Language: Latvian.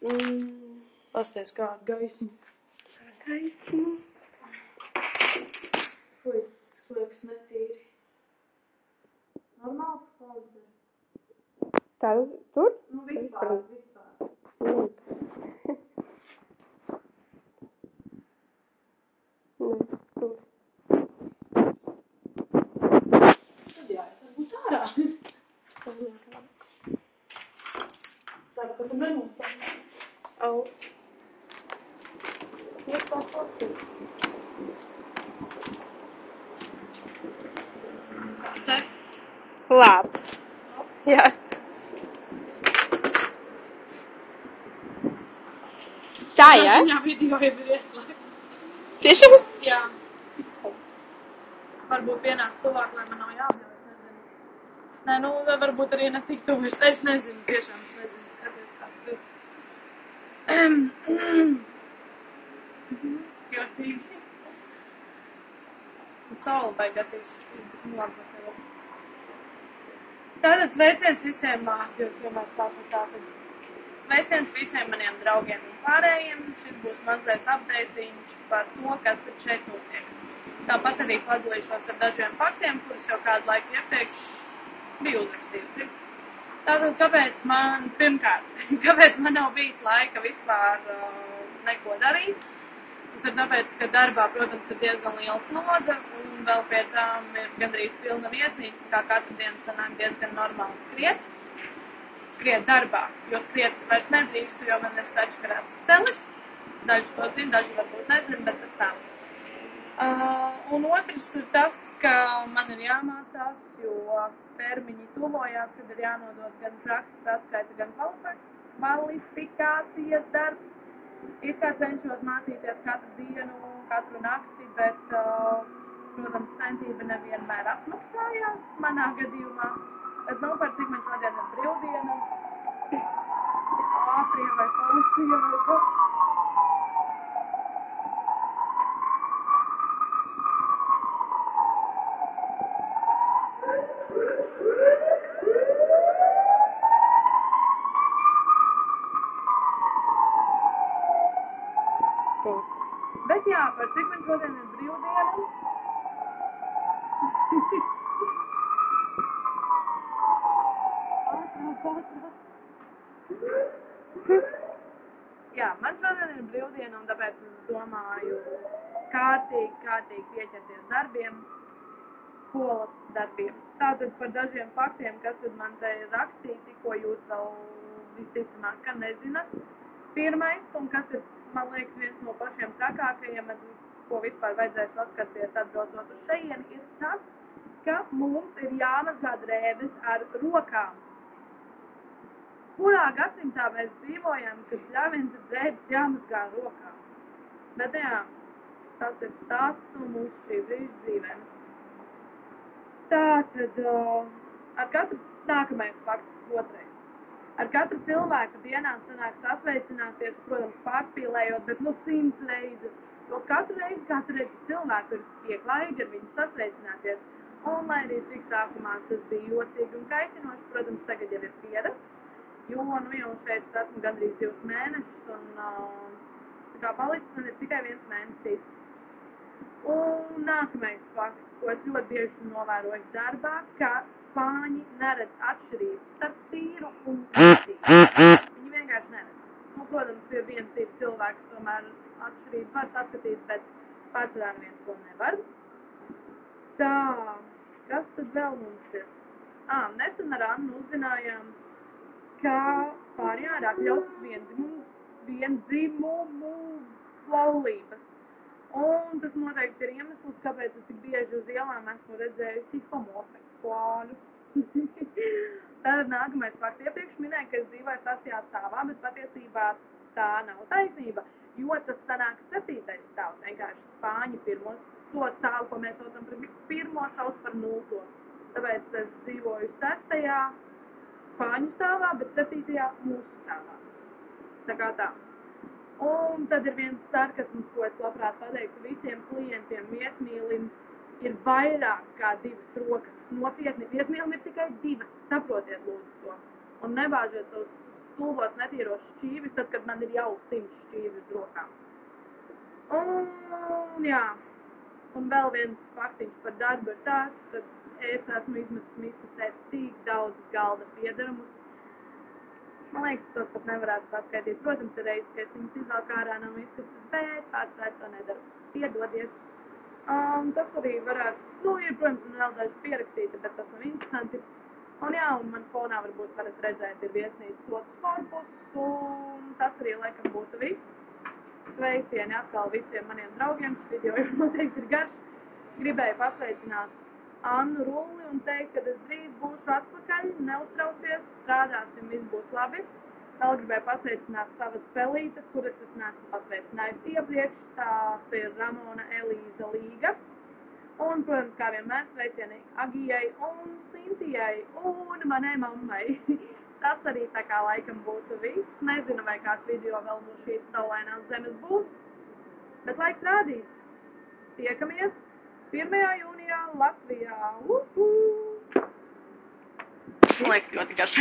Pasties kādu gaismu. Gaismu. Fui, sklieks netīri. Normāli paudze. Tā, tur? Nu, vispār. Tur. Tad jā, es varbūt ārā. Ceru, ka tu nenosādi. Au. Ir tās lacīt. Te? Labs. Jā. Tā, jā? Viņā video jau ir ieslēgts. Tiešām? Jā. Varbūt pienāc tuvāk, lai man nav jābļauj, es nezinu. Nē, nu, varbūt arī netik tuvu, es nezinu, tiešām es nezinu, skaties kā tu ir. Cik jocīgi. Un saula baigāties, nu labi, tev. Tātad sveiciens visiem, jūs vienmēr sākat tātad. Sveiciens visiem maniem draugiem un pārējiem. Šis būs mazais updateiņš par to, kas tad šeit notiek. Tāpat arī padalīšos ar dažiem faktiem, kurus jau kādu laiku iepriekš biju uzrakstījusi. Tātad, kāpēc man nav bijis laika vispār neko darīt? Tas ir tāpēc, ka darbā, protams, ir diezgan liela slodze, un vēl pie tām ir gandrīz pilna viesnīca, kā katru dienu sanāk diezgan normāli skriet darbā, jo skriet es vairs nedrīkstu, jo man ir sačkarēts celis. Daži to zina, daži varbūt nezina, bet tas tā. Un otrs ir tas, ka man ir jāmācās, jo termiņi tuvojās, kad ir jānodod gan prakses atskaita, gan kvalifikācijas darbs. It kā cenšos mācīties katru dienu, katru nakti, bet, protams, centība nevienmēr atmaksājās manā gadījumā. Bet, nu, par cik man šodien ir brīvdiena, ātrie vai policija vai ko. Bet jā, par cik man šodien ir brīvdiena. Jā, man šodien ir brīvdiena, un tāpēc es domāju kārtīgi pieķerties darbiem, skolas darbiem. Tātad par dažiem faktiem, kas tad man te ir rakstīti, ko jūs vēl visticamāk, ka nezināt. Pirmais, un kas ir, man liekas, viens no pašiem trakākajiem, ko vispār vajadzēs saskarties atbraucot uz šejieni, ir tas, ka mums ir jāmazgā drēbes ar rokām. Kurā gadsimtā mēs dzīvojam, kad bļāviens ir drēbes jāmazgā ar rokām? Bet jā, tas ir stāsts un mūsu šī brīža dzīvēm. Tātad, ar katru nākamais fakts otrais. Ar katru cilvēku dienā sanāk sasveicināties, protams, pārspīlējot, bet 100 reizes. Jo katru reizi cilvēku ir pieklājīgi ar viņu sasveicināties. Un lai arī cik sākumā tas bija jocīgi un kaitinoši, protams, tagad jau ir pierasts. Jo, nu jau šeit es esmu gandrīz 2 mēnešus, un tā kā palicis man ir tikai 1 mēnesīs. Un nākamais fakts, ko es ļoti bieži novēroju darbā, ka spāņi neredz atšķirību starp tīru un tīru. Viņi vienkārši neredz. Nu, protams, ir viens tīrs cilvēks, tomēr atšķirību var saskatīt, bet pārsvarā neviens to nevar. Tā, kas tad vēl mums ir? Nesen ar Annu uzzinājām, ka Spānijā ir atļautas viendzimumu laulības. Un tas noteikti ir iemesls, kāpēc es tik bieži uz ielām esmu redzējusi homoseksuāļus. Tātad nākamais fakts. Iepriekš minēja, ka es dzīvoju 6. stāvā, bet patiesībā tā nav taisnība, jo tas sanāks 7. stāvs. Vienkārši Spāņi to stāvu, ko mēs saucam par pirmo, sauc par 0. Tāpēc es dzīvoju 6. Spāņu stāvā, bet 7. mūsu stāvā. Tā kā tā. Un tad ir viens sarkasms, ko es labprāt pateiktu visiem klientiem. Viesmīlim ir vairāk kā 2 rokas. Nopietni, viesmīlim ir tikai 2. Saprotiet lūdzu to. Un nebāžiet tos smulvos netīros šķīvis, tad, kad man ir jau 100 šķīvis rokām. Un jā, un vēl viens faktiņš par darbu ir tāds, ka es esmu izmetusi miskastē tik daudz galda piedaramus. Man liekas, tos pat nevarētu saskaitīt. Protams, ir reizes, ka es viņus izvelku ārā no miskastes, bet pārsvarā to nedaru. Piedodies. Tas arī varētu, ir, protams, un vēl daži pierakstīti, bet tas nav interesanti. Un jā, un man fonā varbūt varat redzēt, ir viesnīcas otrs korpus, un tas arī laikam būtu viss. Sveicieni atkal visiem maniem draugiem, šis video jau noteikti ir garš. Gribēju pasveicināt Annu Rulli un teikt, ka es drīz būšu atpakaļ, neuztraucies, strādāsim, viss būs labi. Vēl gribēju pasveicināt savas spēlītes, kuras es neesmu pasveicinājusi iepriekš, tās ir Ramona Elīza Līga. Un, protams, kā vienmēr sveicieni Agijai un Sintijai un manai mammai. Tas arī tā kā laikam būtu viss. Nezinu, vai kāds video vēl no šīs saulainās zemes būs, bet laiks rādīs. Tiekamies 1. jūnijā Latvijā. Man liekas, ļoti garš.